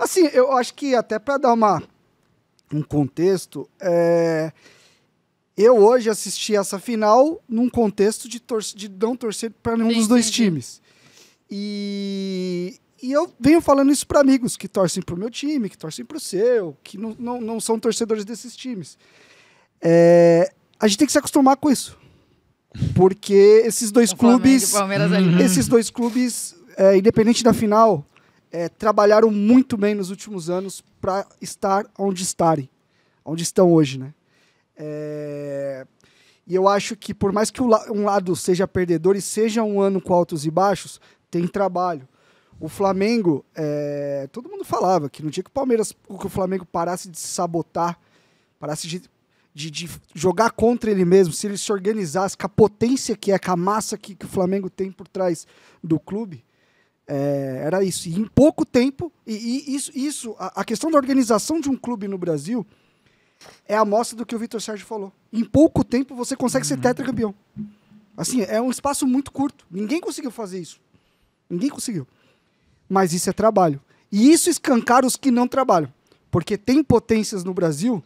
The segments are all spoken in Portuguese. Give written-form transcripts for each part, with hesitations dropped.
Assim, eu acho que até para dar um contexto, eu hoje assisti essa final num contexto de não torcer para nenhum dos dois times. E eu venho falando isso para amigos que torcem pro meu time, que torcem pro seu, que não são torcedores desses times. A gente tem que se acostumar com isso. Porque esses dois clubes, independente da final, trabalharam muito bem nos últimos anos para estar onde estão hoje, né? E eu acho que por mais que um lado seja perdedor e seja um ano com altos e baixos, tem trabalho. O Flamengo, todo mundo falava que no dia que o Flamengo parasse de se sabotar, parasse de jogar contra ele mesmo, se ele se organizasse com a potência que é, com a massa que o Flamengo tem por trás do clube, era isso. E em pouco tempo, a questão da organização de um clube no Brasil é a amostra do que o Vitor Sérgio falou. Em pouco tempo você consegue ser tetracampeão. Assim, é um espaço muito curto. Ninguém conseguiu fazer isso. Ninguém conseguiu. Mas isso é trabalho. E isso escancara os que não trabalham. Porque tem potências no Brasil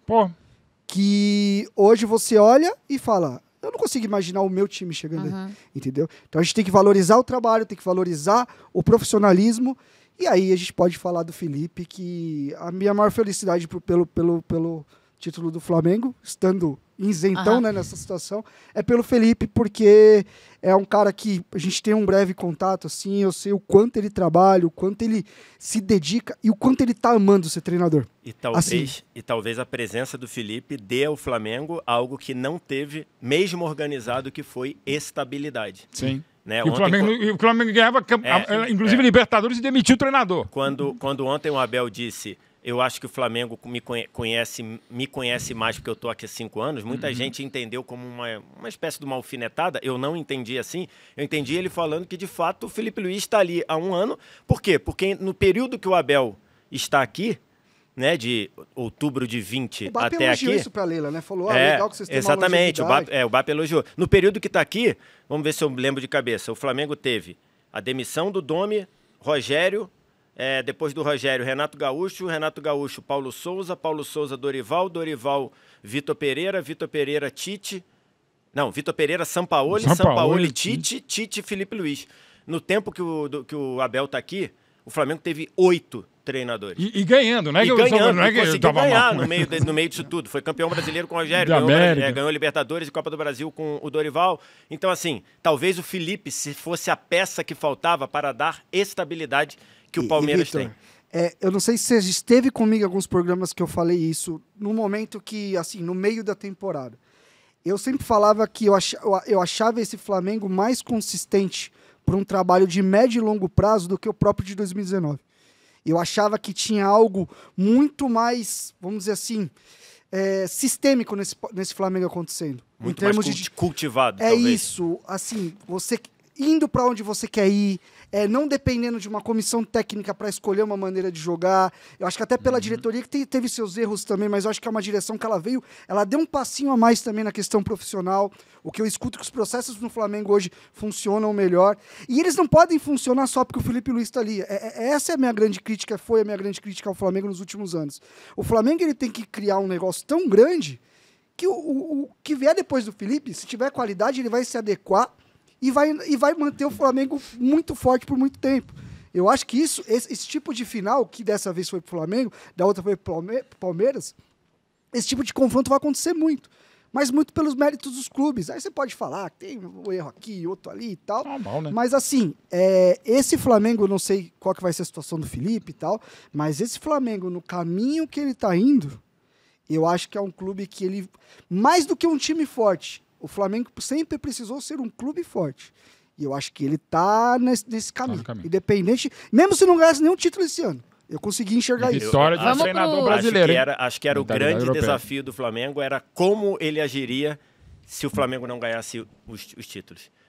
que hoje você olha e fala, eu não consigo imaginar o meu time chegando aí. Entendeu? Então a gente tem que valorizar o trabalho, tem que valorizar o profissionalismo. E aí a gente pode falar do Felipe, que a minha maior felicidade pelo título do Flamengo, estando isentão, né, nessa situação, é pelo Felipe, porque é um cara que a gente tem um breve contato, assim, eu sei o quanto ele trabalha, o quanto ele se dedica e o quanto ele tá amando ser treinador. E talvez a presença do Felipe dê ao Flamengo algo que não teve, mesmo organizado, que foi estabilidade. Sim. Né? E o Flamengo ganhava, inclusive, Libertadores, e demitiu o treinador. Quando ontem o Abel disse... Eu acho que o Flamengo me conhece mais porque eu estou aqui há 5 anos. Muita gente entendeu como uma espécie de uma alfinetada. Eu não entendi assim. Eu entendi ele falando que, de fato, o Felipe Luiz está ali há 1 ano. Por quê? Porque no período que o Abel está aqui, né, de outubro de 20 até aqui... O BAP elogiou isso para a Leila, né? Falou, legal que vocês têm exatamente, o BAP elogiou. No período que está aqui, vamos ver se eu lembro de cabeça, o Flamengo teve a demissão do Domi, Rogério... depois do Rogério, Renato Gaúcho, Paulo Souza, Dorival, Vitor Pereira, Tite... Não, Vitor Pereira, Sampaoli, Tite, Felipe Luiz. No tempo que o Abel está aqui, o Flamengo teve 8 treinadores. E ganhando, né? Conseguiu ganhar no meio disso tudo. Foi campeão brasileiro com o Rogério, ganhou Libertadores e Copa do Brasil com o Dorival. Então, assim, talvez o Felipe, se fosse a peça que faltava para dar estabilidade que o Palmeiras Victor, tem. Eu não sei se você esteve comigo em alguns programas que eu falei isso, no momento que, assim, no meio da temporada. Eu sempre falava que eu achava esse Flamengo mais consistente para um trabalho de médio e longo prazo do que o próprio de 2019. Eu achava que tinha algo muito mais, vamos dizer assim, sistêmico nesse Flamengo acontecendo. Muito mais cultivado, talvez. É isso, assim, você indo para onde você quer ir, não dependendo de uma comissão técnica para escolher uma maneira de jogar. Eu acho que até pela diretoria, que teve seus erros também, mas eu acho que é uma direção que ela deu um passinho a mais também na questão profissional. O que eu escuto que os processos no Flamengo hoje funcionam melhor. E eles não podem funcionar só porque o Felipe Luiz está ali. Essa é a minha grande crítica, foi a minha grande crítica ao Flamengo nos últimos anos. O Flamengo ele tem que criar um negócio tão grande que o que vier depois do Felipe, se tiver qualidade, ele vai se adequar e vai manter o Flamengo muito forte por muito tempo. Eu acho que esse tipo de final, que dessa vez foi pro Flamengo, da outra foi pro Palmeiras, esse tipo de confronto vai acontecer muito. Mas muito pelos méritos dos clubes. Aí você pode falar que tem um erro aqui, outro ali e tal. Normal, né? Mas assim, esse Flamengo, eu não sei qual que vai ser a situação do Felipe e tal, mas esse Flamengo, no caminho que ele tá indo, eu acho que é um clube que ele, mais do que um time forte, o Flamengo sempre precisou ser um clube forte. E eu acho que ele tá nesse caminho. Independente, mesmo se não ganhasse nenhum título esse ano. Eu consegui enxergar isso. Vitória de um treinador brasileiro. Acho que era o grande desafio do Flamengo, era como ele agiria se o Flamengo não ganhasse os títulos.